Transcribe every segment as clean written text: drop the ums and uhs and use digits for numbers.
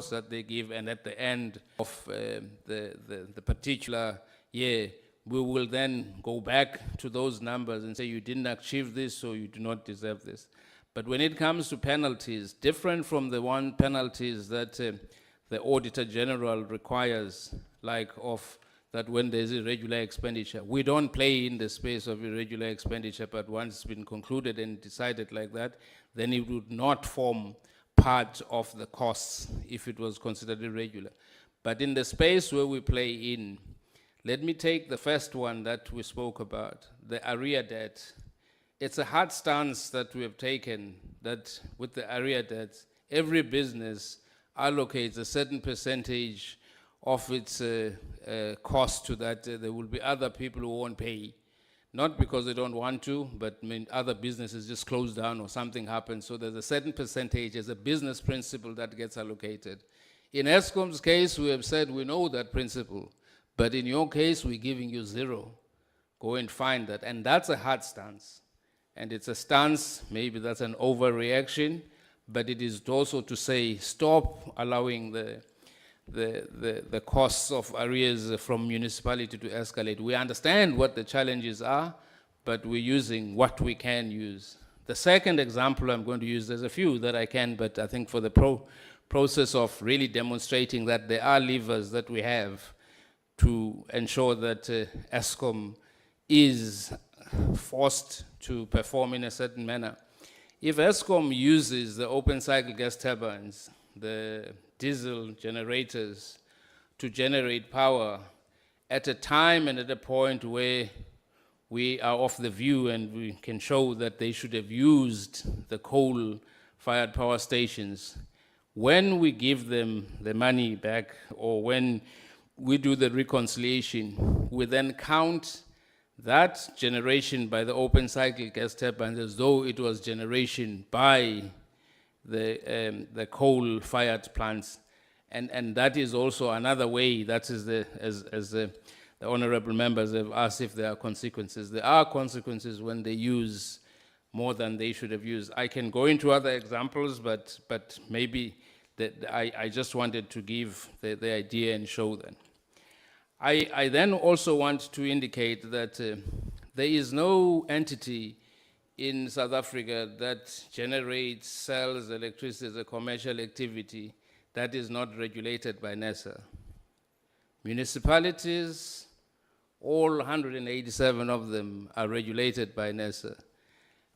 that they give, and at the end of the particular year, we will then go back to those numbers and say you didn't achieve this, so you do not deserve this. But when it comes to penalties, different from the one penalties that the Auditor General requires, like of that when there's irregular expenditure. We don't play in the space of irregular expenditure, but once it's been concluded and decided like that, then it would not form part of the costs if it was considered irregular. But in the space where we play in, let me take the first one that we spoke about, the arrear debt. It's a hard stance that we have taken that with the arrear debt, every business allocates a certain percentage of its cost to that. There will be other people who won't pay, not because they don't want to, but other businesses just close down or something happens. So there's a certain percentage as a business principle that gets allocated. In Eskom's case, we have said we know that principle, but in your case, we're giving you zero. Go and find that. And that's a hard stance. And it's a stance, maybe that's an overreaction, but it is also to say, stop allowing the costs of arrears from municipality to escalate. We understand what the challenges are, but we're using what we can use. The second example I'm going to use, there's a few that I can, but I think for the process of really demonstrating that there are levers that we have to ensure that Eskom is forced to perform in a certain manner. If Eskom uses the open cycle gas turbines, the diesel generators to generate power at a time and at a point where we are of the view and we can show that they should have used the coal-fired power stations, when we give them the money back or when we do the reconciliation, we then count that generation by the open cycle gas turbines as though it was generation by the coal-fired plants, and that is also another way. That is as the honourable members have asked if there are consequences. There are consequences when they use more than they should have used. I can go into other examples, but maybe I just wanted to give the idea and show that. I then also want to indicate that there is no entity in South Africa that generates, sells electricity as a commercial activity that is not regulated by NERSA. Municipalities, all 187 of them are regulated by NERSA.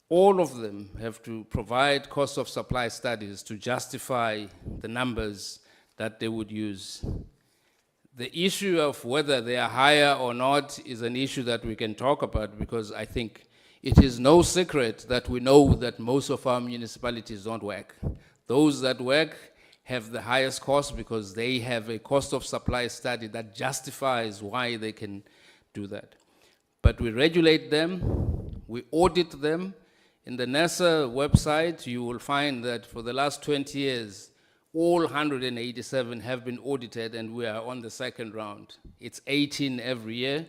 All of them have to provide cost of supply studies to justify the numbers that they would use. The issue of whether they are higher or not is an issue that we can talk about, because I think it is no secret that we know that most of our municipalities don't work. Those that work have the highest cost because they have a cost of supply study that justifies why they can do that. But we regulate them, we audit them. In the NERSA website, you will find that for the last 20 years, all 187 have been audited, and we are on the second round. It's 18 every year,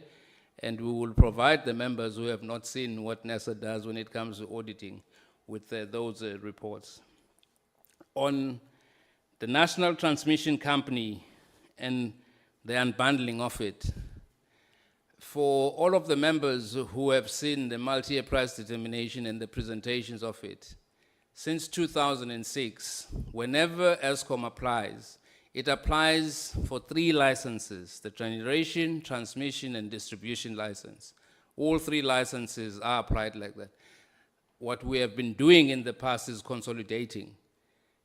and we will provide the members who have not seen what NERSA does when it comes to auditing with those reports. On the National Transmission Company and the unbundling of it, for all of the members who have seen the multi-year price determination and the presentations of it, since 2006, whenever Eskom applies, it applies for 3 licenses: the generation, transmission, and distribution license. All 3 licenses are applied like that. What we have been doing in the past is consolidating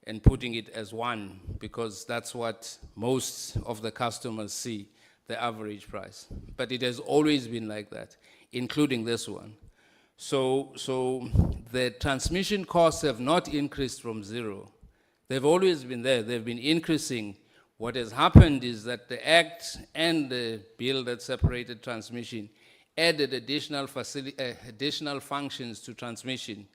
and putting it as one, because that's what most of the customers see, the average price. But it has always been like that, including this one. So the transmission costs have not increased from zero. They've always been there. They've been increasing. What has happened is that the Act and the bill that separated transmission added additional functions to transmission,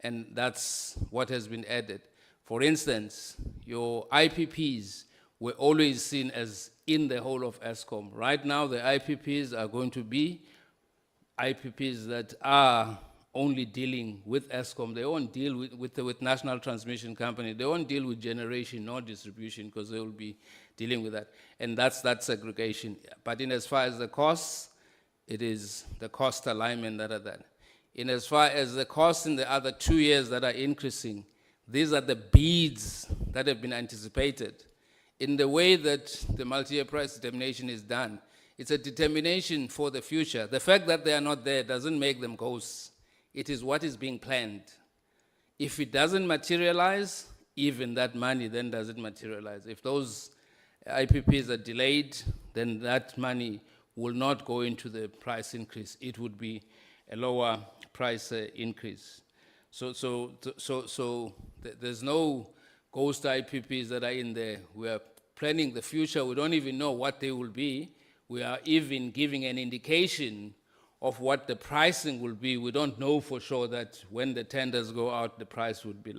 and that's what has been added. For instance, your IPPs were always seen as in the whole of Eskom. Right now, the IPPs are going to be IPPs that are only dealing with Eskom. They won't deal with National Transmission Company. They won't deal with generation nor distribution because they will be dealing with that. And that's segregation. But in as far as the costs, it is the cost alignment that are that. In as far as the costs in the other 2 years that are increasing, these are the beads that have been anticipated. In the way that the multi-year price determination is done, it's a determination for the future. The fact that they are not there doesn't make them ghosts. It is what is being planned. If it doesn't materialize, even that money then doesn't materialize. If those IPPs are delayed, then that money will not go into the price increase. It would be a lower price increase. So there's no ghost IPPs that are in there. We are planning the future. We don't even know what they will be. We are even giving an indication of what the pricing will be. We don't know for sure that when the tenders go out, the price would be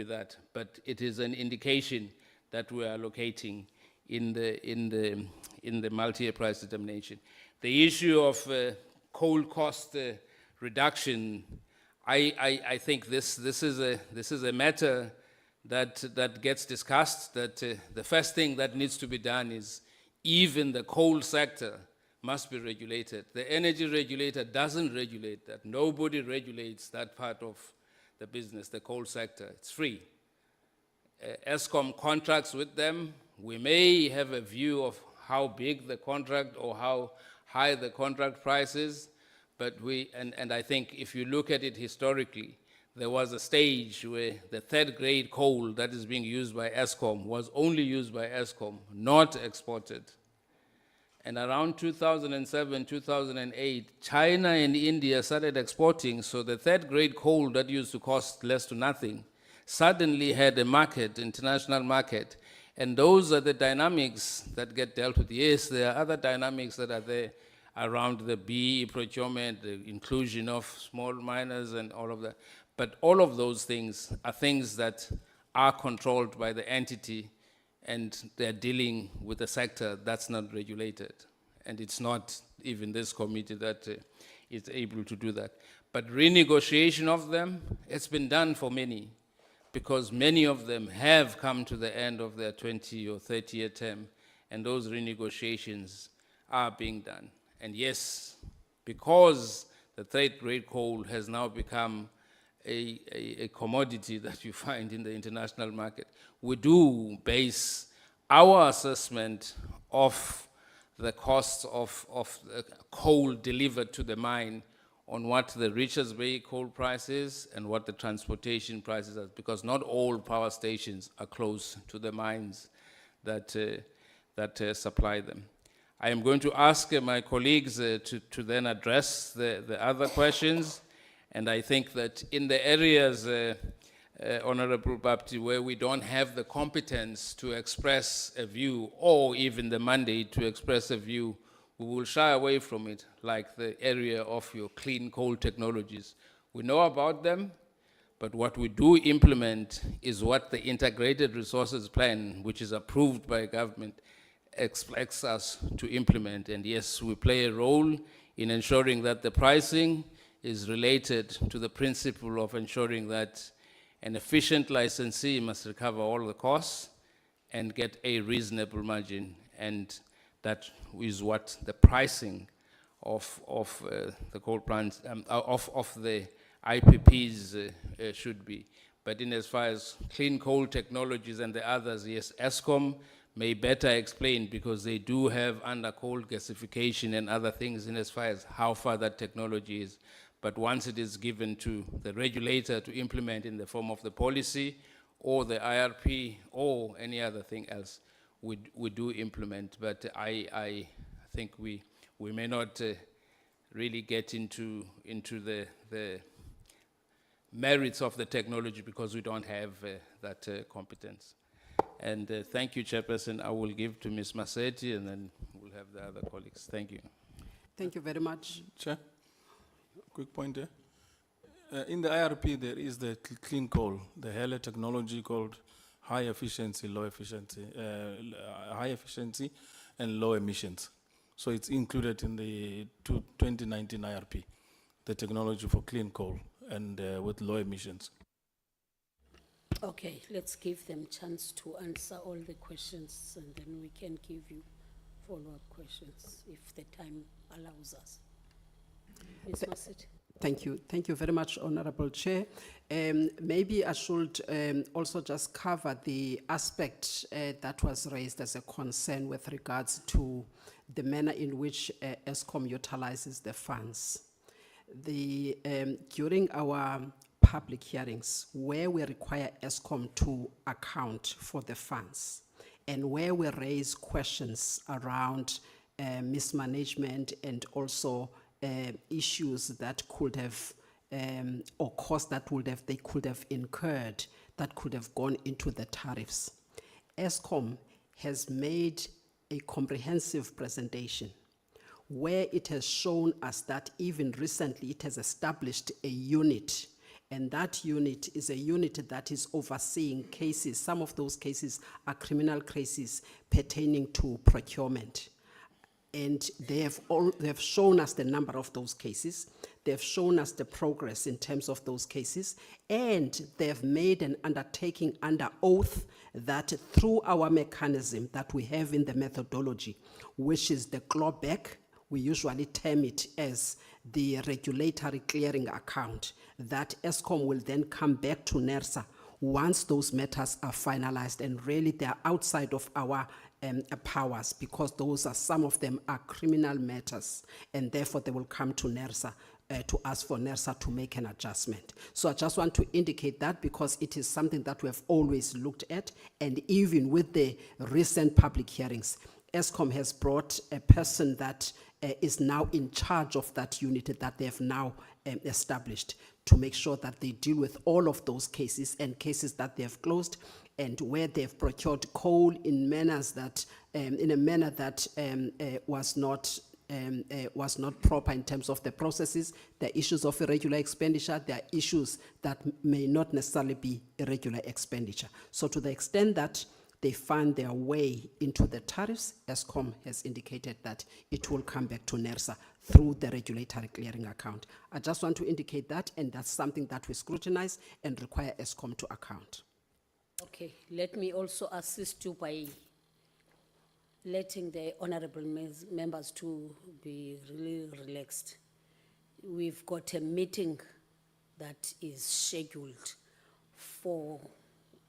that. But it is an indication that we are locating in the multi-year price determination. The issue of coal cost reduction, I think this is a matter that gets discussed. That the first thing that needs to be done is even the coal sector must be regulated. The energy regulator doesn't regulate that. Nobody regulates that part of the business, the coal sector. It's free. Eskom contracts with them. We may have a view of how big the contract or how high the contract price is, but and I think if you look at it historically, there was a stage where the third grade coal that is being used by Eskom was only used by Eskom, not exported. And around 2007, 2008, China and India started exporting, so the third grade coal that used to cost less to nothing suddenly had a market, international market. And those are the dynamics that get dealt with. Yes, there are other dynamics that are there around the BE procurement, the inclusion of small miners and all of that. But all of those things are things that are controlled by the entity, and they're dealing with a sector that's not regulated. And it's not even this committee that is able to do that. But renegotiation of them, it's been done for many, because many of them have come to the end of their 20 or 30-year term, and those renegotiations are being done. And yes, because the third grade coal has now become a commodity that you find in the international market, we do base our assessment of the costs of coal delivered to the mine on what the Richards Bay coal price is and what the transportation prices are, because not all power stations are close to the mines that supply them. I am going to ask my colleagues to then address the other questions, and I think that in the areas, Honorable Bapti, where we don't have the competence to express a view or even the mandate to express a view, we will shy away from it, like the area of your clean coal technologies. We know about them, but what we do implement is what the Integrated Resources Plan, which is approved by government, expects us to implement. And yes, we play a role in ensuring that the pricing is related to the principle of ensuring that an efficient licensee must recover all the costs and get a reasonable margin, and that is what the pricing of the coal plants, of the IPPs should be. But in as far as clean coal technologies and the others, yes, Eskom may better explain, because they do have under coal gasification and other things in as far as how far that technology is. But once it is given to the regulator to implement in the form of the policy or the IRP or any other thing else, we do implement. But I think we may not really get into the merits of the technology, because we don't have that competence. And thank you, Chairperson. I will give to Ms. Massetti, and then we'll have the other colleagues. Thank you. Thank you very much. Chair, quick point here. In the IRP, there is the clean coal, the HELE technology called high efficiency, low efficiency, high efficiency and low emissions. So it's included in the 2019 IRP. the technology for clean coal and with low emissions. Okay, let's give them chance to answer all the questions and then we can give you follow-up questions if the time allows us. Ms. Masit. Thank you. Thank you very much, Honorable Chair. Maybe I should also just cover the aspect that was raised as a concern with regards to the manner in which Eskom utilizes the funds. During our public hearings, where we require Eskom to account for the funds, and where we raise questions around mismanagement and also issues that could have, or costs that they could have incurred that could have gone into the tariffs. Eskom has made a comprehensive presentation where it has shown us that even recently it has established a unit, and that unit is a unit that is overseeing cases. Some of those cases are criminal cases pertaining to procurement. And they have shown us the number of those cases. They've shown us the progress in terms of those cases. And they've made an undertaking under oath that through our mechanism that we have in the methodology, which is the clawback, we usually term it as the regulatory clearing account, that Eskom will then come back to NERSA once those matters are finalized, and really they are outside of our powers, because some of them are criminal matters, and therefore they will come to NERSA to ask for NERSA to make an adjustment. So I just want to indicate that because it is something that we have always looked at, and even with the recent public hearings, Eskom has brought a person that is now in charge of that unit that they have now established to make sure that they deal with all of those cases and cases that they have closed, and where they've procured coal in manners that, in a manner that was not proper in terms of the processes. There are issues of irregular expenditure. There are issues that may not necessarily be irregular expenditure. So to the extent that they find their way into the tariffs, Eskom has indicated that it will come back to NERSA through the regulatory clearing account. I just want to indicate that, and that's something that we scrutinize and require Eskom to account. Okay, let me also assist you by letting the honorable members to be really relaxed. We've got a meeting that is scheduled for,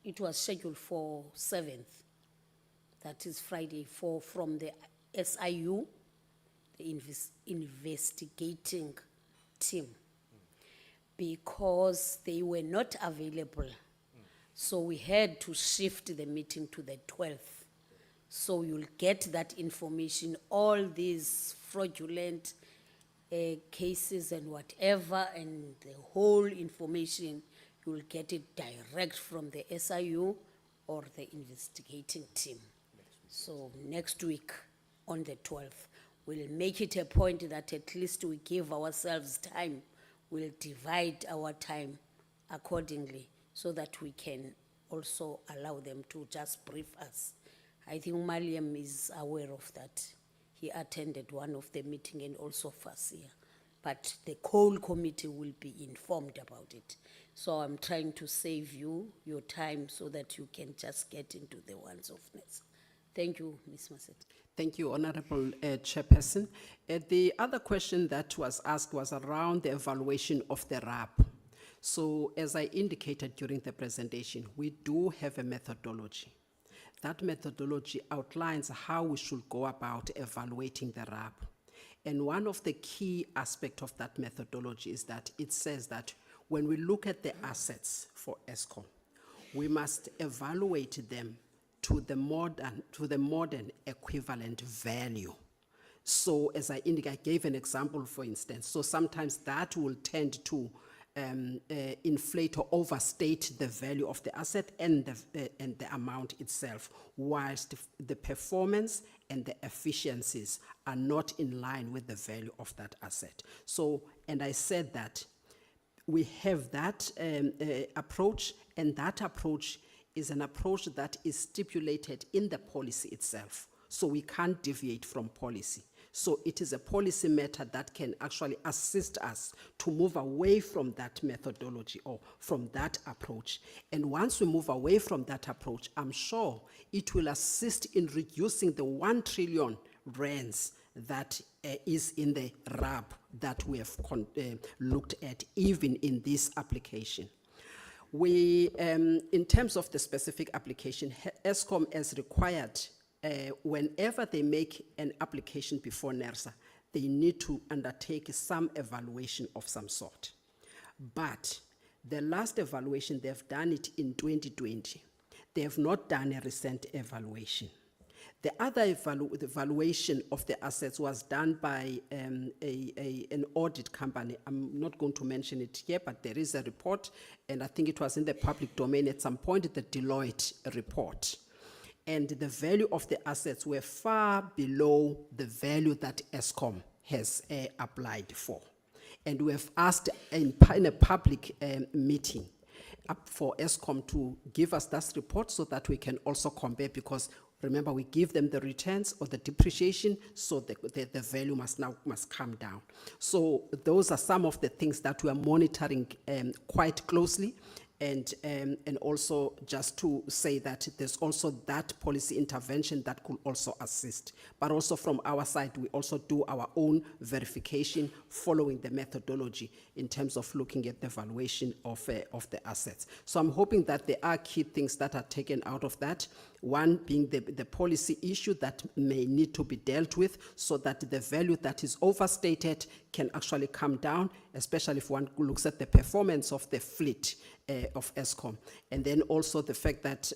it was scheduled for 7th, that is Friday, from the SIU, the investigating team, because they were not available. So we had to shift the meeting to the 12th. So you'll get that information, all these fraudulent cases and whatever, and the whole information, you'll get it direct from the SIU or the investigating team. So next week on the 12th, we'll make it a point that at least we give ourselves time. We'll divide our time accordingly, so that we can also allow them to just brief us. I think Maliam is aware of that. He attended one of the meeting and also Fasia. But the whole committee will be informed about it. So I'm trying to save you your time so that you can just get into the ones of NERSA. Thank you, Ms. Maset. Thank you, Honorable Chairperson. The other question that was asked was around the evaluation of the RAP. So as I indicated during the presentation, we do have a methodology. That methodology outlines how we should go about evaluating the RAP. And one of the key aspects of that methodology is that it says that when we look at the assets for Eskom, we must evaluate them to the modern equivalent value. So as I indicated, I gave an example, for instance. So sometimes that will tend to inflate or overstate the value of the asset and the amount itself, whilst the performance and the efficiencies are not in line with the value of that asset. So, and I said that we have that approach, and that approach is an approach that is stipulated in the policy itself. So we can't deviate from policy. So it is a policy matter that can actually assist us to move away from that methodology or from that approach. And once we move away from that approach, I'm sure it will assist in reducing the 1 trillion rands that is in the RAB that we have looked at even in this application. We, in terms of the specific application, Eskom is required, whenever they make an application before NERSA, they need to undertake some evaluation of some sort. But the last evaluation, they've done it in 2020. They have not done a recent evaluation. The other evaluation of the assets was done by an audit company. I'm not going to mention it here, but there is a report, and I think it was in the public domain at some point, the Deloitte report. And the value of the assets were far below the value that Eskom has applied for. And we have asked in a public meeting for Eskom to give us that report so that we can also compare, because remember, we give them the returns or the depreciation, so the value must come down. So those are some of the things that we are monitoring quite closely. And also just to say that there's also that policy intervention that could also assist. But also from our side, we also do our own verification following the methodology in terms of looking at the valuation of the assets. So I'm hoping that there are key things that are taken out of that. One being the policy issue that may need to be dealt with so that the value that is overstated can actually come down, especially if one looks at the performance of the fleet of Eskom. And then also the fact that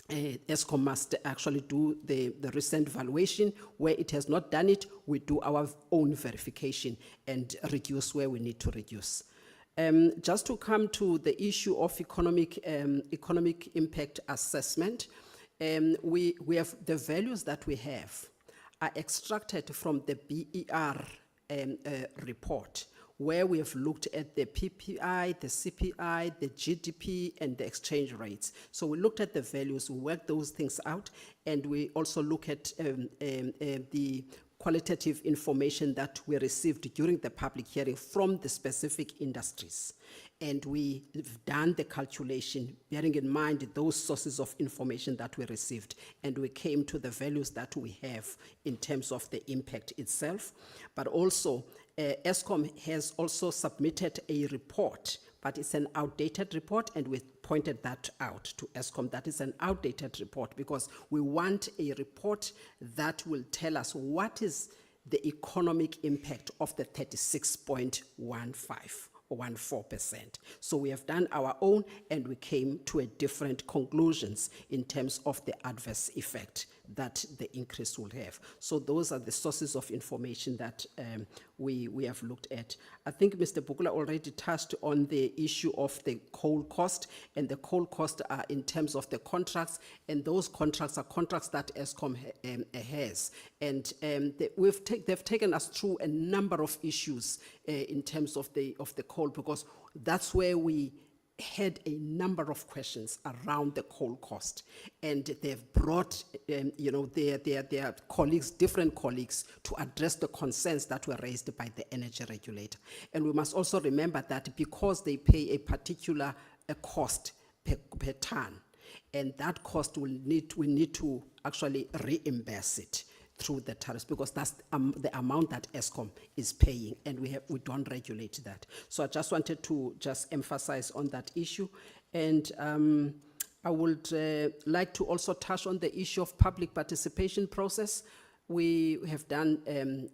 Eskom must actually do the recent valuation. Where it has not done it, we do our own verification and reduce where we need to reduce. Just to come to the issue of economic impact assessment, we have the values that we have are extracted from the BER report, where we have looked at the PPI, the CPI, the GDP, and the exchange rates. So we looked at the values, we worked those things out, and we also look at the qualitative information that we received during the public hearing from the specific industries. And we've done the calculation, bearing in mind those sources of information that we received, and we came to the values that we have in terms of the impact itself. But also, Eskom has also submitted a report, but it's an outdated report, and we pointed that out to Eskom. That is an outdated report because we want a report that will tell us what is the economic impact of the 36.15 or 14%. So we have done our own, and we came to a different conclusions in terms of the adverse effect that the increase will have. So those are the sources of information that we have looked at. I think Mr. Bukula already touched on the issue of the coal cost, and the coal cost are in terms of the contracts, and those contracts are contracts that Eskom has. And they've taken us through a number of issues in terms of the coal, because that's where we had a number of questions around the coal cost, and they've brought their colleagues, different colleagues, to address the concerns that were raised by the energy regulator. And we must also remember that because they pay a particular cost per ton, and that cost we need to actually reimburse it through the tariffs, because that's the amount that Eskom is paying, and we don't regulate that. So I just wanted to just emphasize on that issue. And I would like to also touch on the issue of public participation process. We have done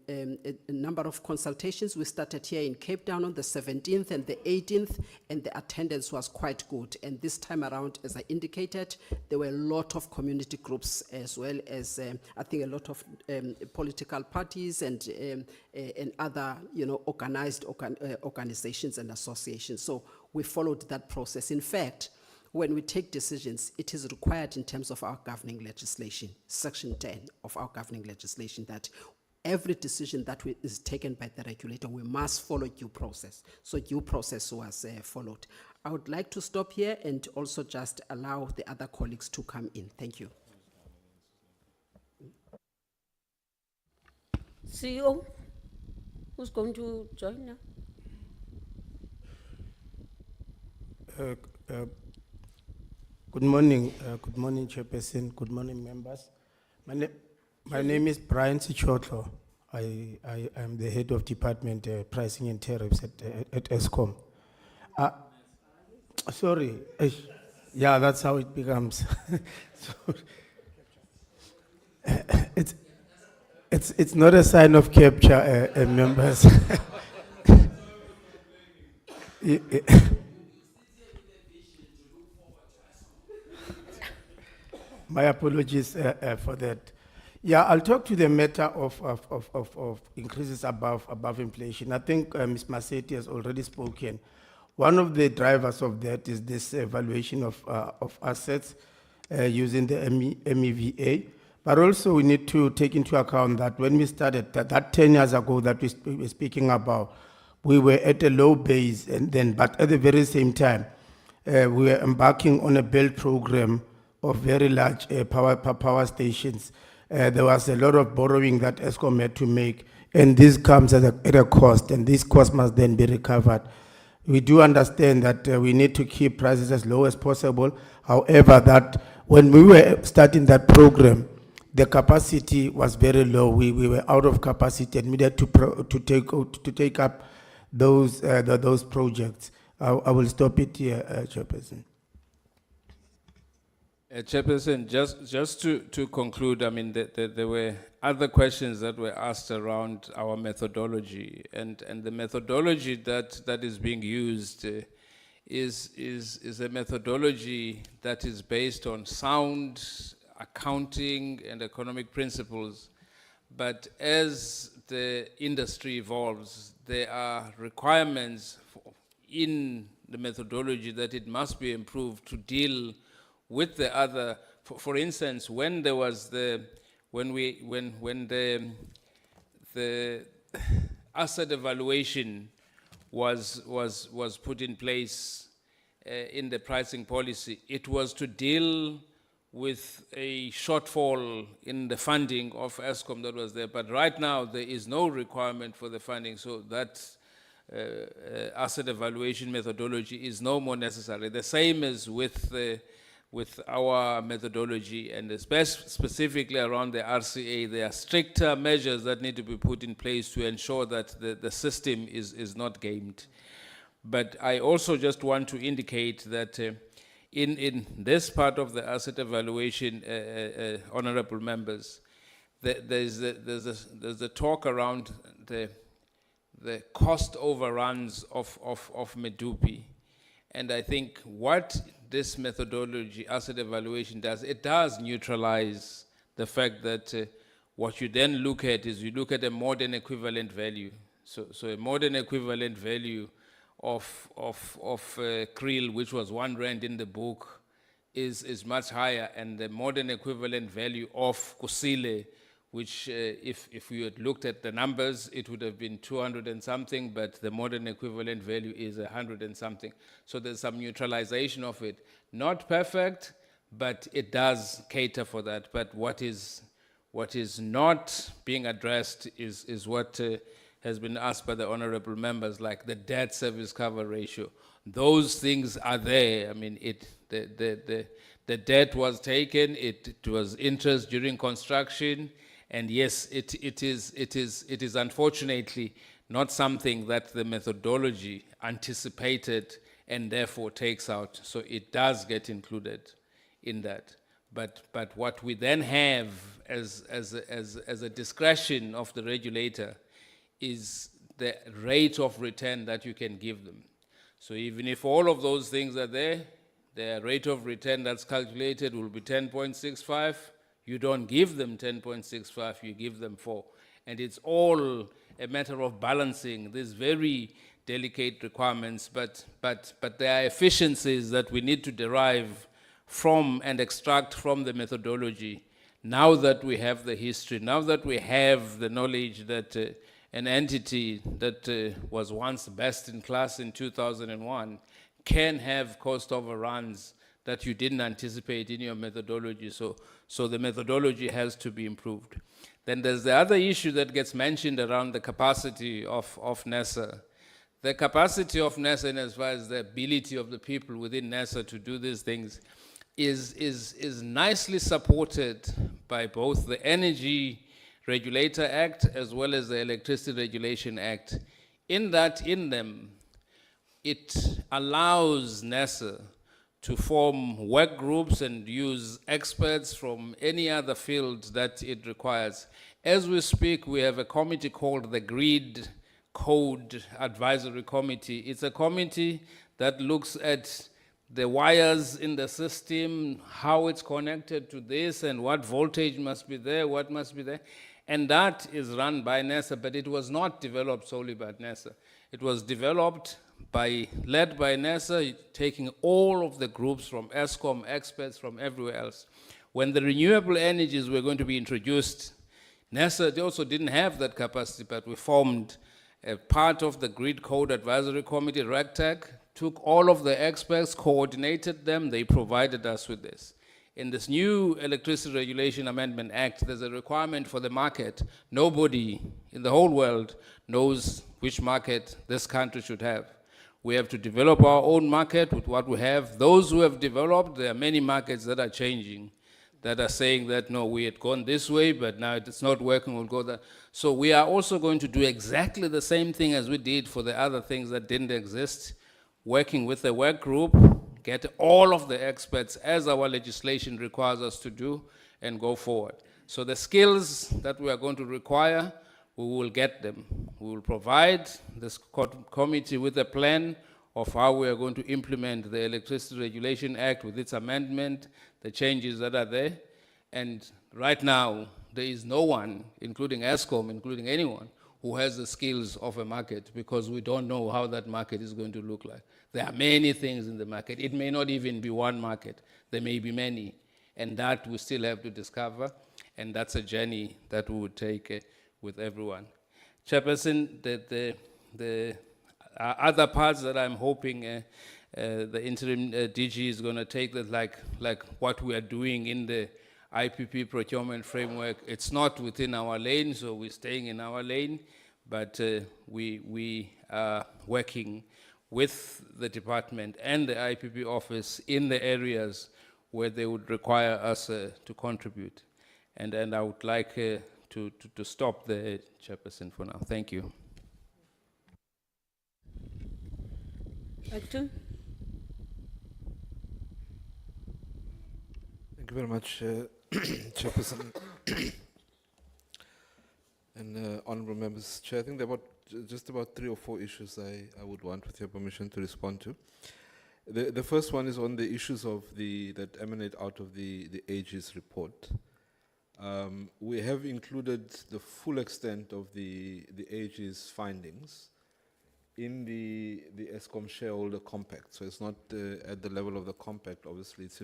a number of consultations. We started here in Cape Town on the 17th and the 18th, and the attendance was quite good. And this time around, as I indicated, there were a lot of community groups, as well as I think a lot of political parties and other organized organizations and associations. So we followed that process. In fact, when we take decisions, it is required in terms of our governing legislation, Section 10 of our governing legislation, that every decision that is taken by the regulator, we must follow due process. So due process was followed. I would like to stop here and also just allow the other colleagues to come in. Thank you. CEO, who's going to join now? Good morning, Chairperson. Good morning, members. My name is Brian Sichotlo. I am the head of Department Pricing and Tariffs at Eskom. Sorry, yeah, that's how it becomes. Sorry. It's not a sign of capture, members. My apologies for that. Yeah, I'll talk to the matter of increases above inflation. I think Ms. Maseti has already spoken. One of the drivers of that is this evaluation of assets using the MEVA. But also we need to take into account that when we started, that 10 years ago that we were speaking about, we were at a low base, and then, but at the very same time, we were embarking on a build program of very large power stations. There was a lot of borrowing that Eskom had to make, and this comes at a cost, and this cost must then be recovered. We do understand that we need to keep prices as low as possible. However, that when we were starting that program, the capacity was very low. We were out of capacity and needed to take up those projects. I will stop it here, Chairperson. Chairperson, just to conclude, I mean, there were other questions that were asked around our methodology, and the methodology that is being used is a methodology that is based on sound accounting and economic principles. But as the industry evolves, there are requirements in the methodology that it must be improved to deal with the other. For instance, when there was the asset evaluation was put in place in the pricing policy, it was to deal with a shortfall in the funding of Eskom that was there. But right now, there is no requirement for the funding, so that asset evaluation methodology is no more necessary. The same as with our methodology, and specifically around the RCA, there are stricter measures that need to be put in place to ensure that the system is not gamed. But I also just want to indicate that in this part of the asset evaluation, honorable members, there's a talk around the cost overruns of Medupi. And I think what this methodology, asset evaluation, does, it does neutralize the fact that what you then look at is you look at a modern equivalent value. So a modern equivalent value of krill, which was R1 in the book, is much higher, and the modern equivalent value of kusile, which if we had looked at the numbers, it would have been 200 and something, but the modern equivalent value is 100 and something. So there's some neutralization of it. Not perfect, but it does cater for that. But what is not being addressed is what has been asked by the honorable members, like the debt service cover ratio. Those things are there. I mean, the debt was taken, it was interest during construction, and yes, it is unfortunately not something that the methodology anticipated and therefore takes out. So it does get included in that. But what we then have as a discretion of the regulator is the rate of return that you can give them. So even if all of those things are there, the rate of return that's calculated will be 10.65. You don't give them 10.65, you give them 4. And it's all a matter of balancing these very delicate requirements, but there are efficiencies that we need to derive from and extract from the methodology. Now that we have the history, now that we have the knowledge that an entity that was once best in class in 2001 can have cost overruns that you didn't anticipate in your methodology. So the methodology has to be improved. Then there's the other issue that gets mentioned around the capacity of NERSA. The capacity of NERSA, in as far as the ability of the people within NERSA to do these things, is nicely supported by both the Energy Regulator Act as well as the Electricity Regulation Act. In them, it allows NERSA to form work groups and use experts from any other field that it requires. As we speak, we have a committee called the Grid Code Advisory Committee. It's a committee that looks at the wires in the system, how it's connected to this, and what voltage must be there, what must be there. And that is run by NERSA, but it was not developed solely by NERSA. It was developed led by NERSA, taking all of the groups from Eskom, experts from everywhere else. When the renewable energies were going to be introduced, NERSA, they also didn't have that capacity, but we formed a part of the Grid Code Advisory Committee, REGTAC, took all of the experts, coordinated them, they provided us with this. In this new Electricity Regulation Amendment Act, there's a requirement for the market. Nobody in the whole world knows which market this country should have. We have to develop our own market with what we have. Those who have developed, there are many markets that are changing, that are saying that, no, we had gone this way, but now it's not working, we'll go that. So we are also going to do exactly the same thing as we did for the other things that didn't exist, working with the work group, get all of the experts as our legislation requires us to do, and go forward. So the skills that we are going to require, we will get them. We will provide this committee with a plan of how we are going to implement the Electricity Regulation Act with its amendment, the changes that are there. And right now, there is no one, including Eskom, including anyone, who has the skills of a market, because we don't know how that market is going to look like. There are many things in the market. It may not even be one market. There may be many. And that we still have to discover. And that's a journey that we would take with everyone. Chairperson, the other parts that I'm hoping the interim DG is going to take, that like what we are doing in the IPP procurement framework. It's not within our lane, so we're staying in our lane, but we are working with the department and the IPP office in the areas where they would require us to contribute. And I would like to stop there, Chairperson, for now. Thank you. Acton? Thank you very much, Chairperson and honourable members. Chair, I think there are just about 3 or 4 issues I would want, with your permission, to respond to. The first one is on the issues of that emanate out of the AG's report. We have included the full extent of the AG's findings in the Eskom shareholder compact. So it's not at the level of the compact, obviously it's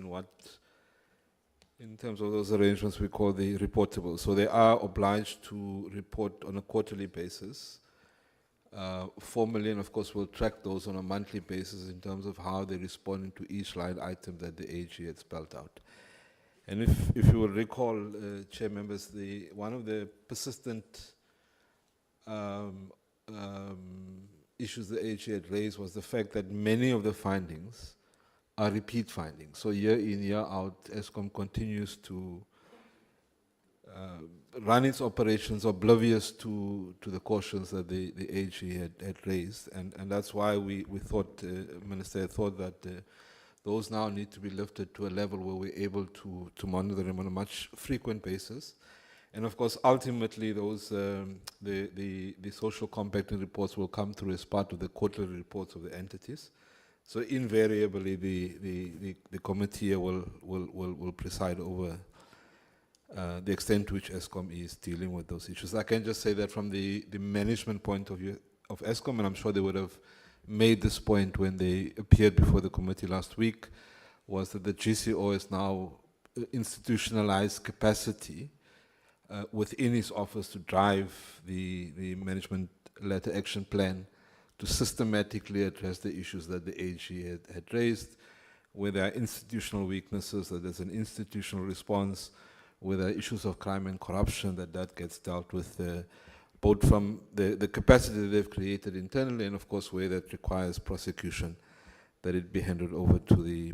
in terms of those arrangements we call the reportable. So they are obliged to report on a quarterly basis. 4 million, of course, will track those on a monthly basis in terms of how they respond to each line item that the AG had spelled out. And if you will recall, Chair members, one of the persistent issues the AG had raised was the fact that many of the findings are repeat findings. So year in, year out, Eskom continues to run its operations oblivious to the cautions that the AG had raised. And that's why we thought, Minister thought that those now need to be lifted to a level where we're able to monitor them on a much frequent basis. And of course, ultimately, those the social compacting reports will come through as part of the quarterly reports of the entities. So invariably, the committee will preside over the extent to which Eskom is dealing with those issues. I can just say that from the management point of view of Eskom, and I'm sure they would have made this point when they appeared before the committee last week, was that the GCO is now institutionalized capacity within its office to drive the management letter action plan to systematically address the issues that the AG had raised. where there are institutional weaknesses, that there's an institutional response, where there are issues of crime and corruption, that gets dealt with both from the capacity that they've created internally and of course where that requires prosecution, that it be handed over to the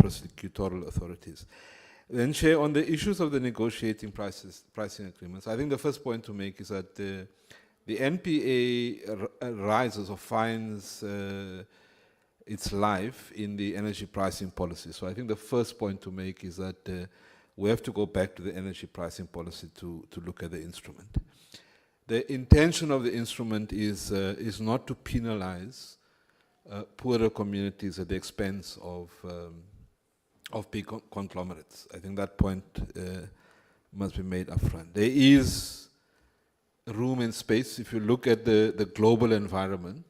prosecutorial authorities. Then, Chair, on the issues of the negotiating pricing agreements, I think the first point to make is that the NPA rises or finds its life in the energy pricing policy. So I think the first point to make is that we have to go back to the energy pricing policy to look at the instrument. The intention of the instrument is not to penalize poorer communities at the expense of big conglomerates. I think that point must be made upfront. There is room and space if you look at the global environment.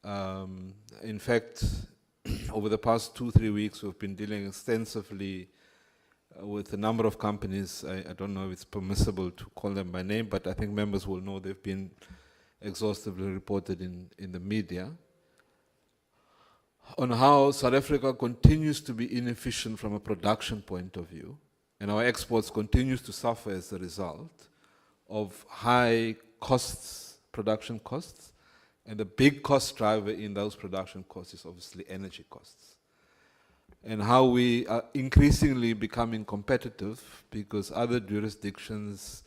In fact, over the past 2-3 weeks, we've been dealing extensively with a number of companies. I don't know if it's permissible to call them by name, but I think members will know they've been exhaustively reported in the media on how South Africa continues to be inefficient from a production point of view, and our exports continues to suffer as a result of high costs, production costs, and the big cost driver in those production costs is obviously energy costs. And how we are increasingly becoming competitive because other jurisdictions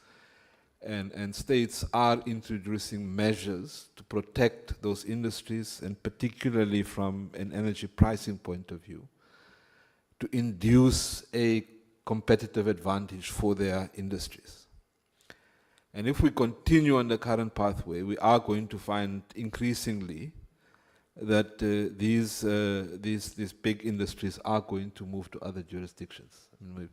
and states are introducing measures to protect those industries, and particularly from an energy pricing point of view, to induce a competitive advantage for their industries. And if we continue on the current pathway, we are going to find increasingly that these big industries are going to move to other jurisdictions. I mean,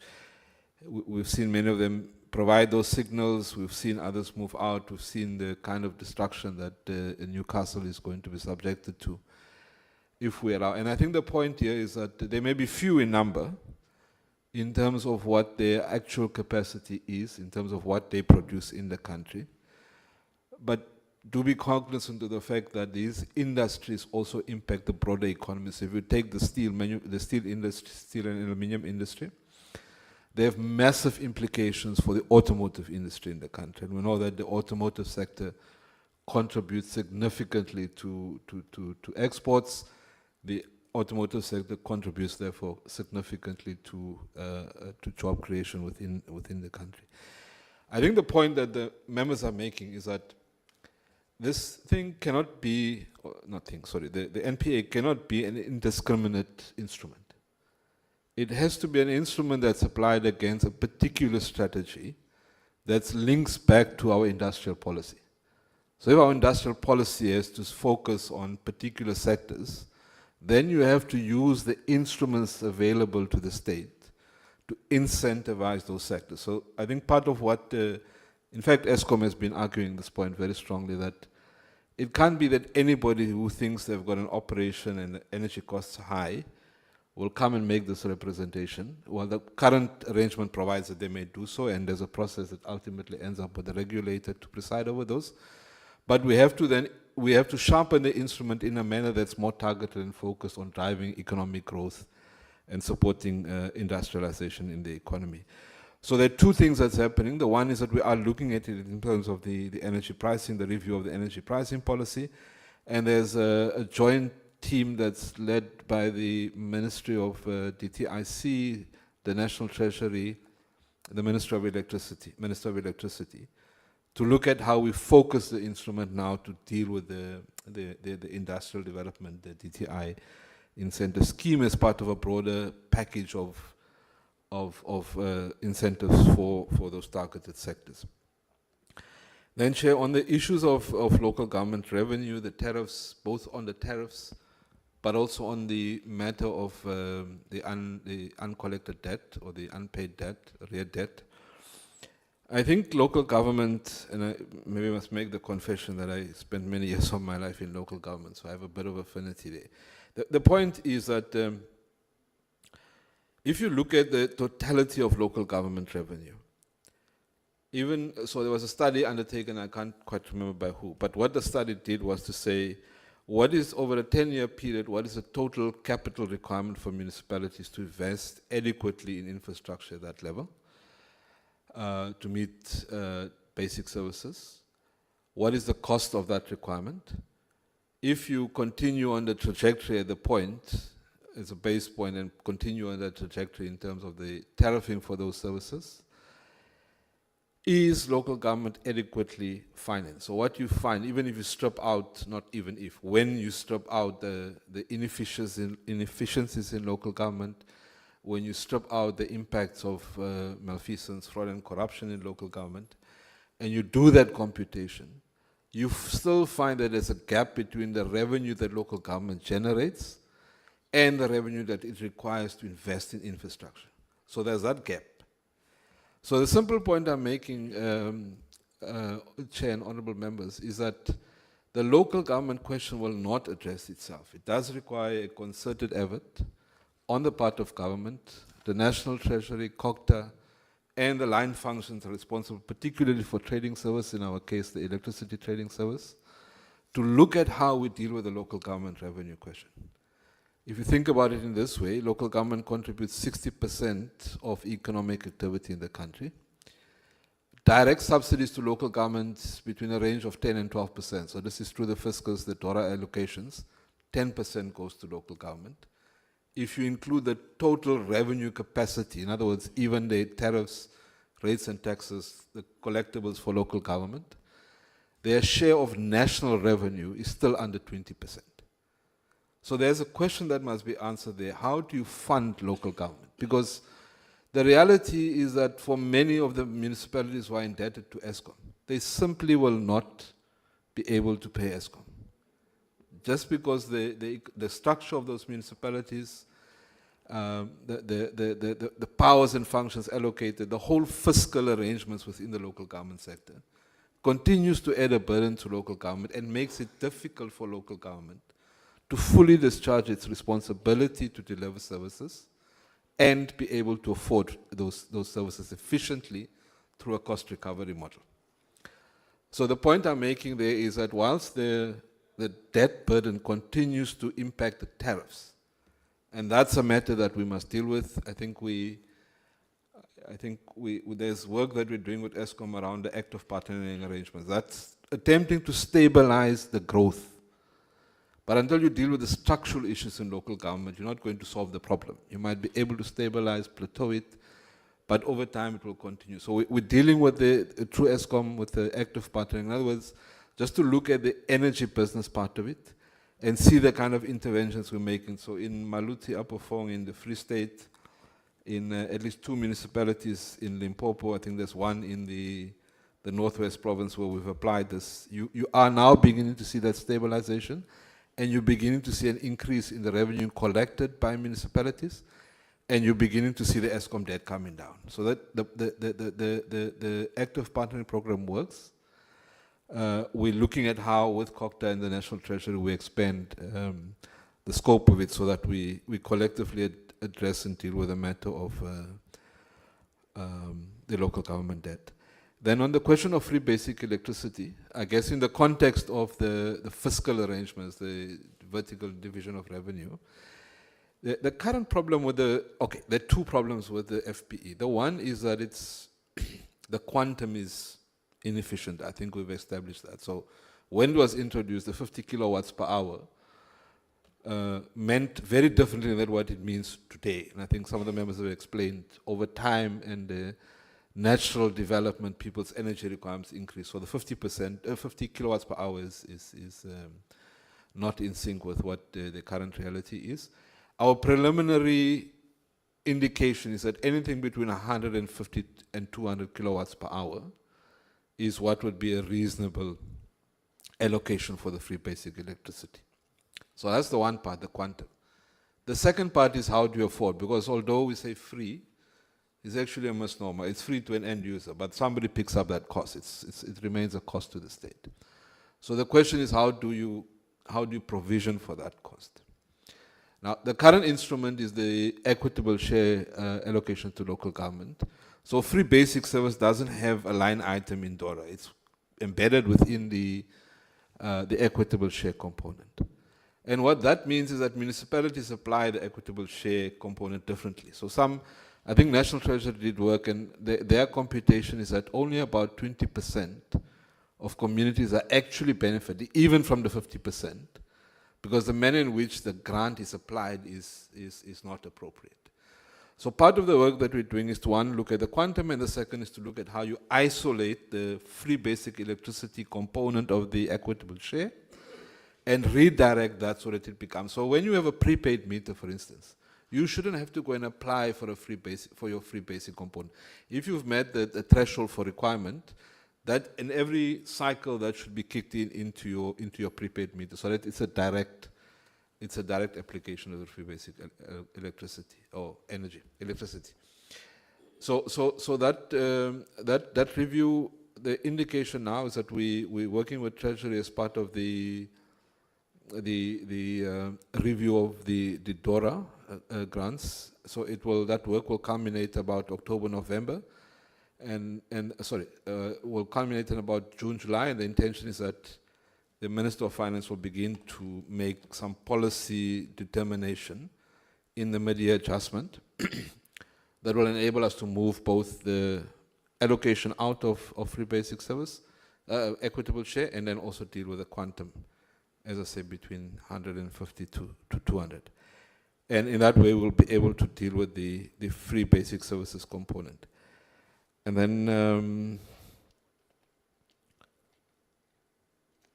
we've seen many of them provide those signals, we've seen others move out, we've seen the kind of destruction that Newcastle is going to be subjected to if we allow. And I think the point here is that they may be few in number in terms of what their actual capacity is, in terms of what they produce in the country, but do be cognizant of the fact that these industries also impact the broader economy. So if you take the steel industry, steel and aluminum industry, they have massive implications for the automotive industry in the country. And we know that the automotive sector contributes significantly to exports. The automotive sector contributes, therefore, significantly to job creation within the country. I think the point that the members are making is that this thing cannot be, the NPA cannot be an indiscriminate instrument. It has to be an instrument that's applied against a particular strategy that links back to our industrial policy. So if our industrial policy has to focus on particular sectors, then you have to use the instruments available to the state to incentivize those sectors. So I think part of what, in fact, Eskom has been arguing this point very strongly, that it can't be that anybody who thinks they've got an operation and the energy costs are high will come and make this representation. Well, the current arrangement provides that they may do so, and there's a process that ultimately ends up with the regulator to preside over those. But we have to sharpen the instrument in a manner that's more targeted and focused on driving economic growth and supporting industrialization in the economy. So there are two things that's happening. The one is that we are looking at it in terms of the energy pricing, the review of the energy pricing policy, and there's a joint team that's led by the Ministry of DTIC, the National Treasury, the Minister of Electricity, to look at how we focus the instrument now to deal with the industrial development, the DTI incentive scheme as part of a broader package of incentives for those targeted sectors. Then, Chair, on the issues of local government revenue, the tariffs, both on the tariffs, but also on the matter of the uncollected debt or the unpaid debt, arrear debt. I think local government, and I maybe must make the confession that I spent many years of my life in local government, so I have a bit of affinity there. The point is that if you look at the totality of local government revenue, so there was a study undertaken, I can't quite remember by who, but what the study did was to say, what is, over a 10-year period, what is the total capital requirement for municipalities to invest adequately in infrastructure at that level to meet basic services? What is the cost of that requirement? If you continue on the trajectory at the point, as a base point, and continue on that trajectory in terms of the tariffing for those services, is local government adequately financed? So what you find, even if you strip out, not even if, when you strip out the inefficiencies in local government, when you strip out the impacts of malfeasance, fraud and corruption in local government, and you do that computation, you still find that there's a gap between the revenue that local government generates and the revenue that it requires to invest in infrastructure. So there's that gap. So the simple point I'm making, Chair and honorable members, is that the local government question will not address itself. It does require a concerted effort on the part of government, the National Treasury, COGTA, and the line functions responsible particularly for trading service, in our case the electricity trading service, to look at how we deal with the local government revenue question. If you think about it in this way, local government contributes 60% of economic activity in the country. Direct subsidies to local governments between a range of 10 and 12%. So this is through the fiscals, the DORA allocations. 10% goes to local government. If you include the total revenue capacity, in other words, even the tariffs, rates and taxes, the collectibles for local government, their share of national revenue is still under 20%. So there's a question that must be answered there. How do you fund local government? Because the reality is that for many of the municipalities who are indebted to Eskom, they simply will not be able to pay Eskom. Just because the structure of those municipalities, the powers and functions allocated, the whole fiscal arrangements within the local government sector continues to add a burden to local government and makes it difficult for local government to fully discharge its responsibility to deliver services and be able to afford those services efficiently through a cost recovery model. So the point I'm making there is that whilst the debt burden continues to impact the tariffs, and that's a matter that we must deal with. I think there's work that we're doing with Eskom around the active partnering arrangements. That's attempting to stabilize the growth. But until you deal with the structural issues in local government, you're not going to solve the problem. You might be able to stabilize, plateau it, but over time it will continue. So we're dealing with through Eskom, with the active partnering. In other words, just to look at the energy business part of it and see the kind of interventions we're making. So in Maluti, Upper Fong, in the Free State, in at least 2 municipalities in Limpopo, I think there's one in the Northwest Province where we've applied this. You are now beginning to see that stabilization, and you're beginning to see an increase in the revenue collected by municipalities, and you're beginning to see the Eskom debt coming down. So that the active partnering program works. We're looking at how, with COGTA and the National Treasury, we expand the scope of it so that we collectively address and deal with the matter of the local government debt. Then on the question of free basic electricity, I guess in the context of the fiscal arrangements, the vertical division of revenue, the current problem with there are 2 problems with the FBE. The one is that the quantum is inefficient. I think we've established that. So when it was introduced, the 50 kilowatts per hour meant very differently than what it means today. And I think some of the members have explained over time and natural development, people's energy requirements increase. So the 50 kilowatts per hour is not in sync with what the current reality is. Our preliminary indication is that anything between 150 and 200 kilowatts per hour is what would be a reasonable allocation for the free basic electricity. So that's the one part, the quantum. The second part is how do you afford? Because although we say free, it's actually a misnomer. It's free to an end user, but somebody picks up that cost. It remains a cost to the state. So the question is, how do you provision for that cost? Now, the current instrument is the equitable share allocation to local government. So free basic service doesn't have a line item in DORA. It's embedded within the equitable share component. And what that means is that municipalities apply the equitable share component differently. So I think National Treasury did work, and their computation is that only about 20% of communities are actually benefiting, even from the 50%, because the manner in which the grant is applied is not appropriate. So part of the work that we're doing is to, one, look at the quantum, and the second is to look at how you isolate the free basic electricity component of the equitable share and redirect that so that it becomes. So when you have a prepaid meter, for instance, you shouldn't have to go and apply for your free basic component. If you've met the threshold for requirement, that in every cycle that should be kicked into your prepaid meter, so that it's a direct application of the free basic electricity or electricity. So that review, the indication now is that we're working with Treasury as part of the review of the DORA grants. So that work will culminate about October, November, will culminate in about June, July, and the intention is that the Minister of Finance will begin to make some policy determination in the mid-year adjustment that will enable us to move both the allocation out of free basic service, equitable share, and then also deal with the quantum, as I say, between 150 to 200. And in that way, we'll be able to deal with the free basic services component. And then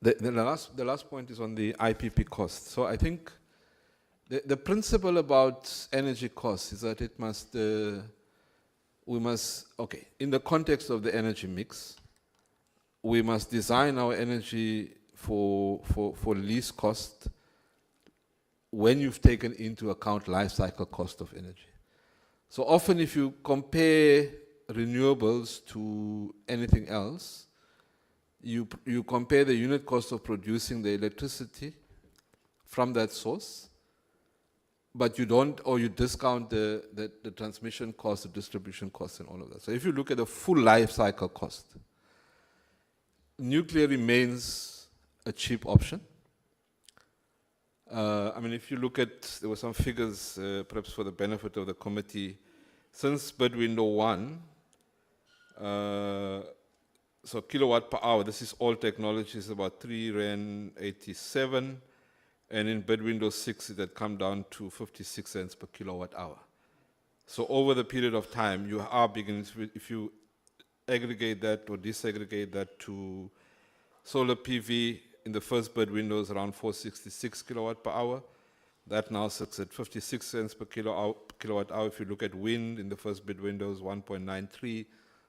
the last point is on the IPP cost. So I think the principle about energy costs is that in the context of the energy mix, we must design our energy for least cost when you've taken into account life cycle cost of energy. So often if you compare renewables to anything else, you compare the unit cost of producing the electricity from that source, but you don't, or you discount the transmission cost, the distribution cost, and all of that. So if you look at the full life cycle cost, nuclear remains a cheap option. I mean, if you look at, there were some figures, perhaps for the benefit of the committee, since bid window 1, so kilowatt per hour, this is all technologies, about 3 Rand 87, and in bid window 6 it had come down to 56 cents per kilowatt hour. So over the period of time, you are beginning to, if you aggregate that or disaggregate that to solar PV, in the first bid window is around 466 kilowatt per hour. That now sits at 56 cents per kilowatt hour. If you look at wind, in the first bid window is 1.93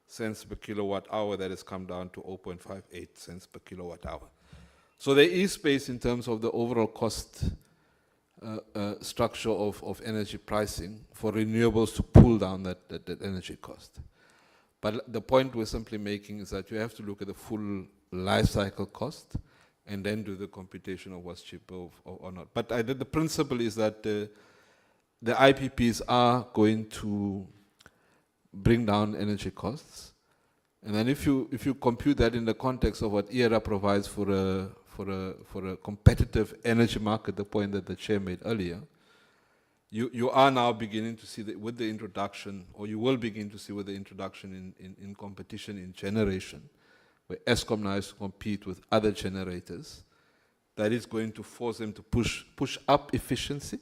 cents per kilowatt hour. That has come down to 0.58 cents per kilowatt hour. So there is space in terms of the overall cost structure of energy pricing for renewables to pull down that energy cost. But the point we're simply making is that you have to look at the full life cycle cost and then do the computation of what's cheaper or not. But the principle is that the IPPs are going to bring down energy costs. And then if you compute that in the context of what ERA provides for a competitive energy market, the point that the chair made earlier, you are now beginning to see that with the introduction, or you will begin to see with the introduction in competition in generation, where Eskom now has to compete with other generators, that is going to force them to push up efficiency,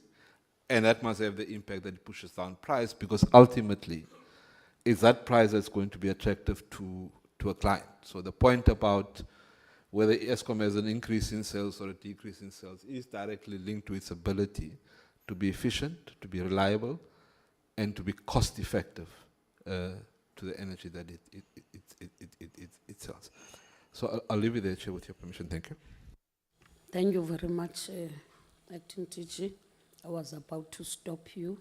and that must have the impact that it pushes down price, because ultimately, it's that price that's going to be attractive to a client. So the point about whether Eskom has an increase in sales or a decrease in sales is directly linked to its ability to be efficient, to be reliable, and to be cost effective to the energy that it sells. So I'll leave it there, Chair, with your permission. Thank you. Thank you very much, Acting TG. I was about to stop you.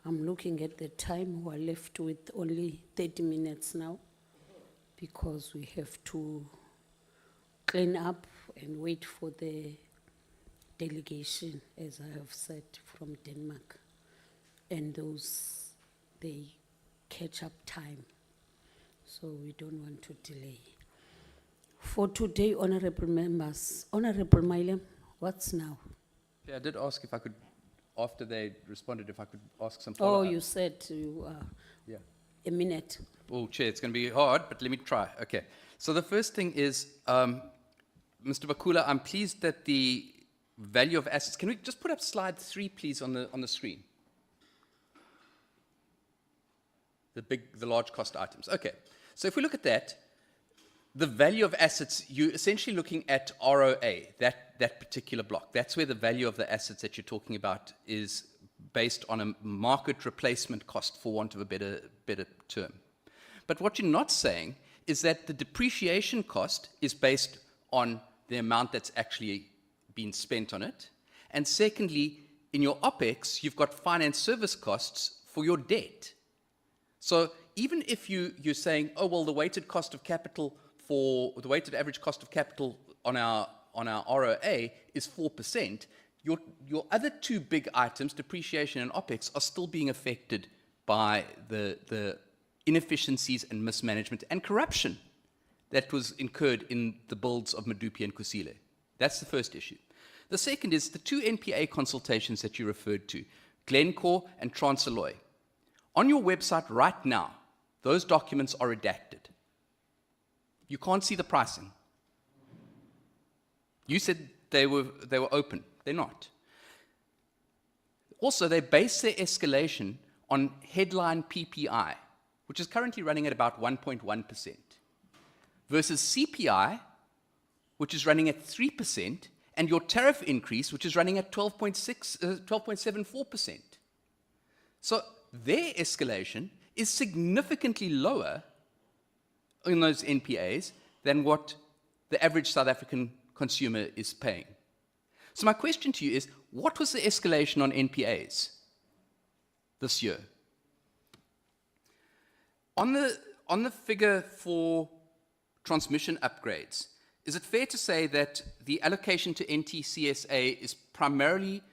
I'm looking at the time. We're left with only 30 minutes now because we have to clean up and wait for the delegation, as I have said, from Denmark. And they catch up time. So we don't want to delay. For today, honorable members, Honorable Mailem, what's now? Yeah, I did ask if I could, after they responded, if I could ask some Oh, follow-up. you said you, Yeah. a minute. Oh, Chair, it's going to be hard, but let me try. Okay. So the first thing is, Mr. Bakula, I'm pleased that the value of assets. Can we just put up slide 3, please, on the screen? The large cost items. Okay. So if we look at that, the value of assets, you're essentially looking at ROA, that particular block. That's where the value of the assets that you're talking about is based on a market replacement cost, for want of a better term. But what you're not saying is that the depreciation cost is based on the amount that's actually been spent on it. And secondly, in your OPEX, you've got finance service costs for your debt. So even if you're saying, oh, well, the weighted cost of capital the weighted average cost of capital on our ROA is 4%, your other two big items, depreciation and OPEX, are still being affected by the inefficiencies and mismanagement and corruption that was incurred in the builds of Medupi and Kusile. That's the first issue. The second is the two NPA consultations that you referred to, Glencore and Transalloy. On your website right now, those documents are redacted. You can't see the pricing. You said they were open. They're not. Also, they base their escalation on headline PPI, which is currently running at about 1.1%, versus CPI, which is running at 3%, and your tariff increase, which is running at 12.74%. So their escalation is significantly lower in those NPAs than what the average South African consumer is paying. So my question to you is, what was the escalation on NPAs this year? On the figure for transmission upgrades, is it fair to say that the allocation to NTCSA is primarily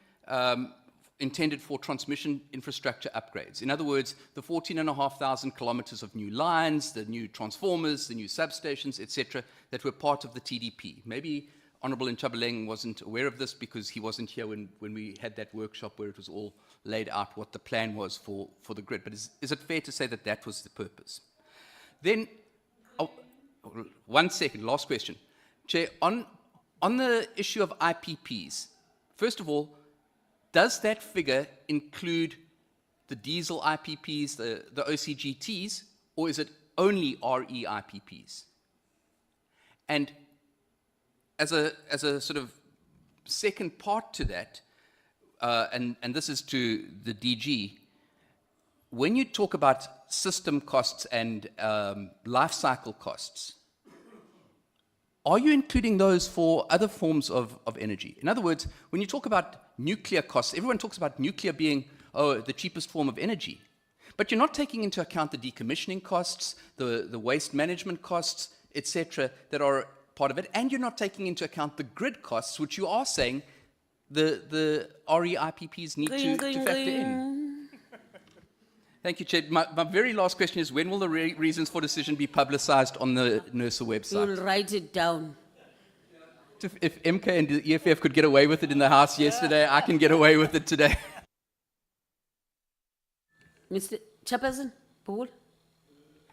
intended for transmission infrastructure upgrades? In other words, the 14,500 kilometers of new lines, the new transformers, the new substations, etc., that were part of the TDP. Maybe Honourable Nchabaleng wasn't aware of this because he wasn't here when we had that workshop where it was all laid out what the plan was for the grid. But is it fair to say that that was the purpose? Then, 1 second, last question. Chair, on the issue of IPPs, first of all, does that figure include the diesel IPPs, the OCGTs, or is it only RE IPPs? And as a sort of second part to that, and this is to the DG, when you talk about system costs and life cycle costs, are you including those for other forms of energy? In other words, when you talk about nuclear costs, everyone talks about nuclear being, the cheapest form of energy. But you're not taking into account the decommissioning costs, the waste management costs, etc., that are part of it, and you're not taking into account the grid costs, which you are saying the REIPPs need to factor in. Thank you, Chair. My very last question is, when will the reasons for decision be publicized on the NERSA website? You'll write it down. If MK and the EFF could get away with it in the House yesterday, I can get away with it today. Mr. Chairperson, Paul?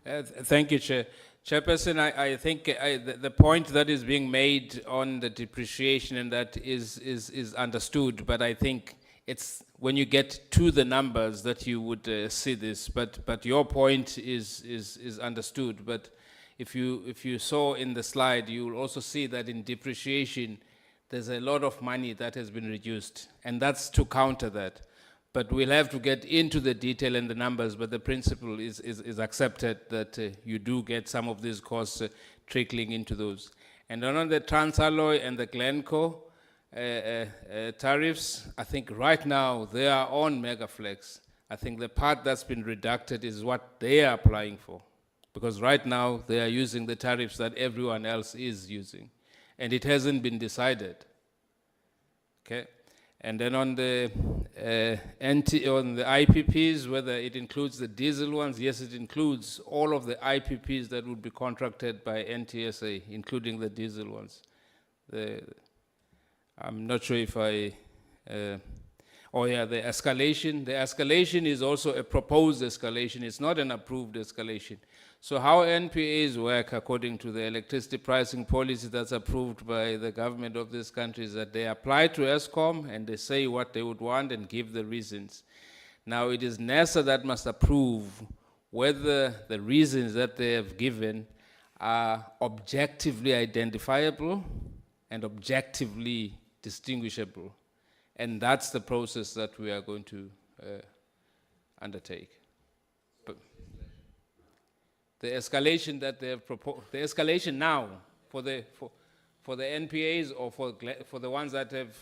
Thank you, Chair. Chairperson, I think the point that is being made on the depreciation and that is understood, but I think it's when you get to the numbers that you would see this. But your point is understood. But if you saw in the slide, you will also see that in depreciation, there's a lot of money that has been reduced, and that's to counter that. But we'll have to get into the detail and the numbers, but the principle is accepted that you do get some of these costs trickling into those. And on the Transalloy and the Glencore tariffs, I think right now they are on Megaflex. I think the part that's been reducted is what they are applying for. Because right now they are using the tariffs that everyone else is using. And it hasn't been decided. Okay? And then on the on the IPPs, whether it includes the diesel ones, yes, it includes all of the IPPs that would be contracted by NTSA, including the diesel ones. I'm not sure if I The escalation. The escalation is also a proposed escalation. It's not an approved escalation. So how NPAs work according to the electricity pricing policy that's approved by the government of this country is that they apply to Eskom and they say what they would want and give the reasons. Now it is NERSA that must approve whether the reasons that they have given are objectively identifiable and objectively distinguishable. And that's the process that we are going to undertake. But the escalation that they have proposed, the escalation now for the NPAs or for the ones that have,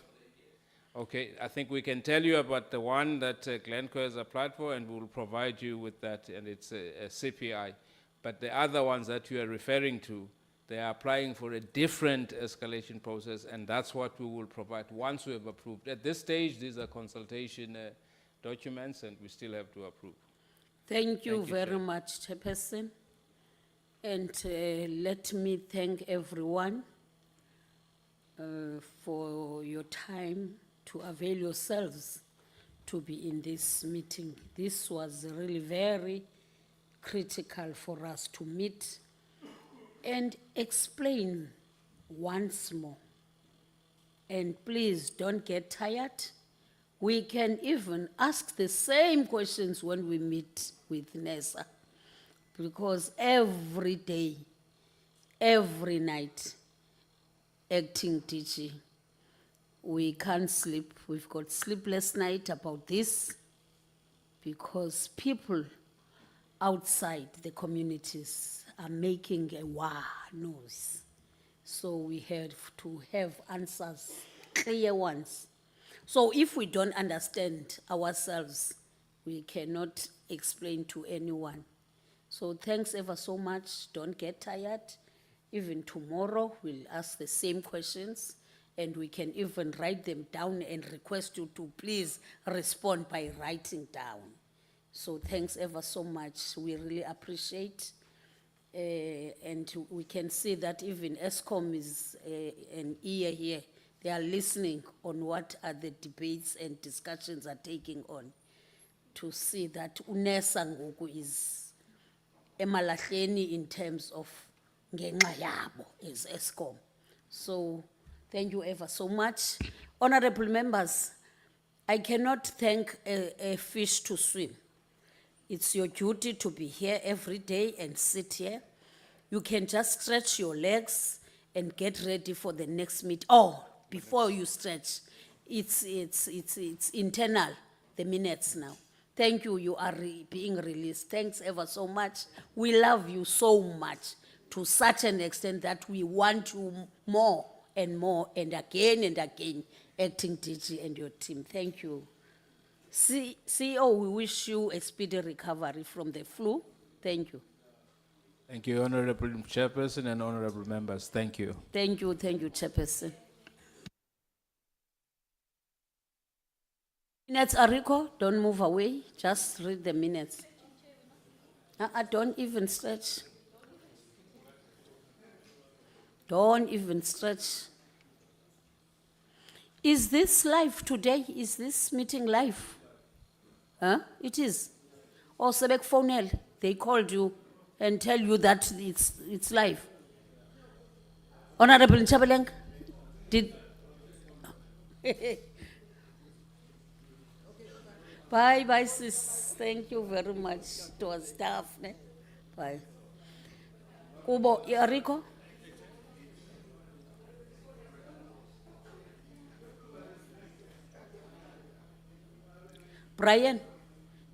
okay, I think we can tell you about the one that Glencore has applied for, and we'll provide you with that, and it's a CPI. But the other ones that you are referring to, they are applying for a different escalation process, and that's what we will provide once we have approved. At this stage, these are consultation documents, and we still have to approve. Thank you Thank you, very Chair. much, Chairperson. And let me thank everyone for your time to avail yourselves to be in this meeting. This was really very critical for us to meet and explain once more. And please don't get tired. We can even ask the same questions when we meet with NERSA, because every day, every night, acting DG, we can't sleep. We've got sleepless night about this because people outside the communities are making a wah noise. So we have to have answers, clear ones. So if we don't understand ourselves, we cannot explain to anyone. So thanks ever so much. Don't get tired. Even tomorrow, we'll ask the same questions, and we can even write them down and request you to please respond by writing down. So thanks ever so much. We really appreciate. And we can see that even Eskom is an ear here. They are listening on what are the debates and discussions are taking on, to see that UNERSA ngoku is emalahleni in terms of ngenxa yabo as Eskom. So thank you ever so much. Honorable members, I cannot thank a fish to swim. It's your duty to be here every day and sit here. You can just stretch your legs and get ready for the next meeting. Oh, before you stretch, it's internal, the minutes now. Thank you, you are being released. Thanks ever so much. We love you so much, to such an extent that we want you more and more and again, acting DG and your team. Thank you. CEO, we wish you a speedy recovery from the flu. Thank you. Thank you, Honorable Chairperson and honorable members. Thank you. Thank you, Chairperson. Minutes, Ariko, don't move away. Just read the minutes. Don't even stretch. Don't even stretch. Is this live today? Is this meeting live? Huh? It is. Or Sebek Fonel, they called you and tell you that it's live. Honorable Nchabeleng, did... Bye, sis. Thank you very much. It was tough, ne? Bye. Kubo, Yariko? Brian,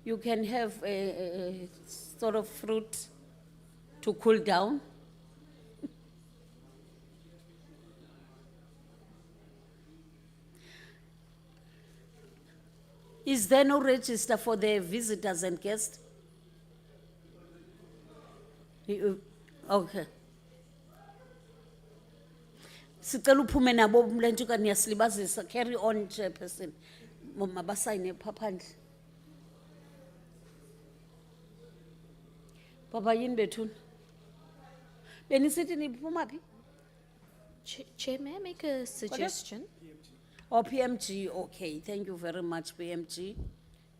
you can have a sort of fruit to cool down. Is there no register for the visitors and guests? Okay. Sicela uphume nabo mlentuka niyasilibazisa. Carry on, Chairperson. Mabasayine phaphandle. Baba yini bethuna? Benisithi niphuma phi? Chair, may I make a suggestion? Or PMG, okay, thank you very much, PMG.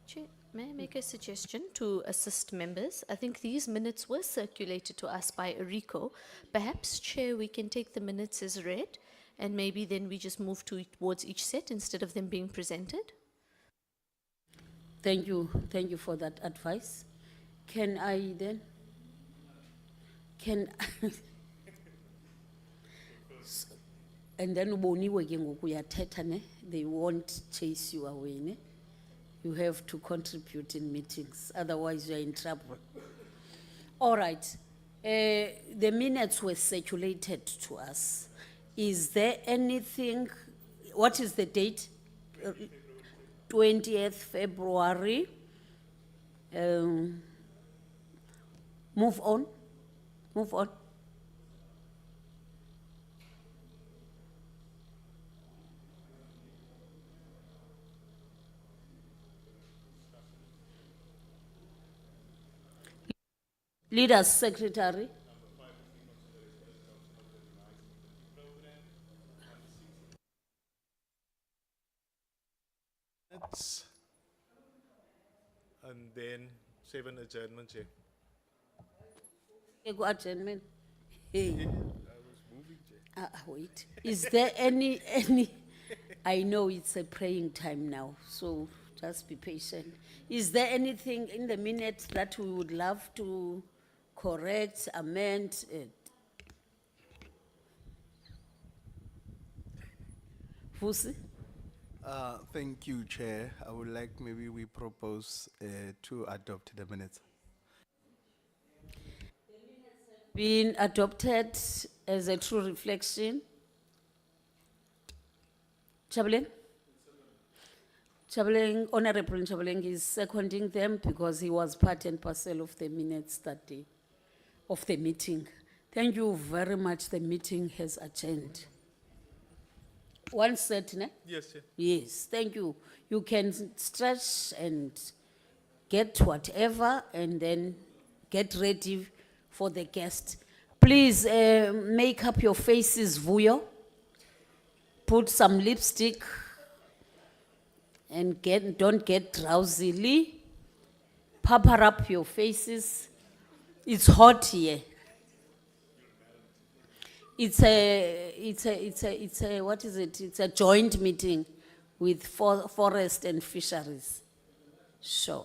Chair, may I make a suggestion to assist members? I think these minutes were circulated to us by Rico. Perhaps, Chair, we can take the minutes as read, and maybe then we just move towards each set instead of them being presented. Thank you for that advice. Can I then? And then uboniwe ke ngoku uyathetha ne, they won't chase you away ne. You have to contribute in meetings, otherwise you are in trouble. All right, the minutes were circulated to us. Is there anything, what is the date? 20th February. Move on. Leaders Secretary. And then 7 adjournment, Chair. Go adjournment. Hey. Wait. Is there any, I know it's a praying time now, so just be patient. Is there anything in the minutes that we would love to correct, amend? Vusi? Thank you, Chair. I would like maybe we propose to adopt the minutes. Being adopted as a true reflection. Chableng? Honorable Chableng is seconding them because he was part and parcel of the minutes that day, of the meeting. Thank you very much. The meeting has adjourned. One set, ne? Yes, Chair. Yes, thank you. You can stretch and get whatever and then get ready for the guest. Please make up your faces, Vuyo. Put some lipstick and don't get drowsily. Pupper up your faces. It's hot here. It's a, what is it? It's a joint meeting with forest and fisheries. Sure.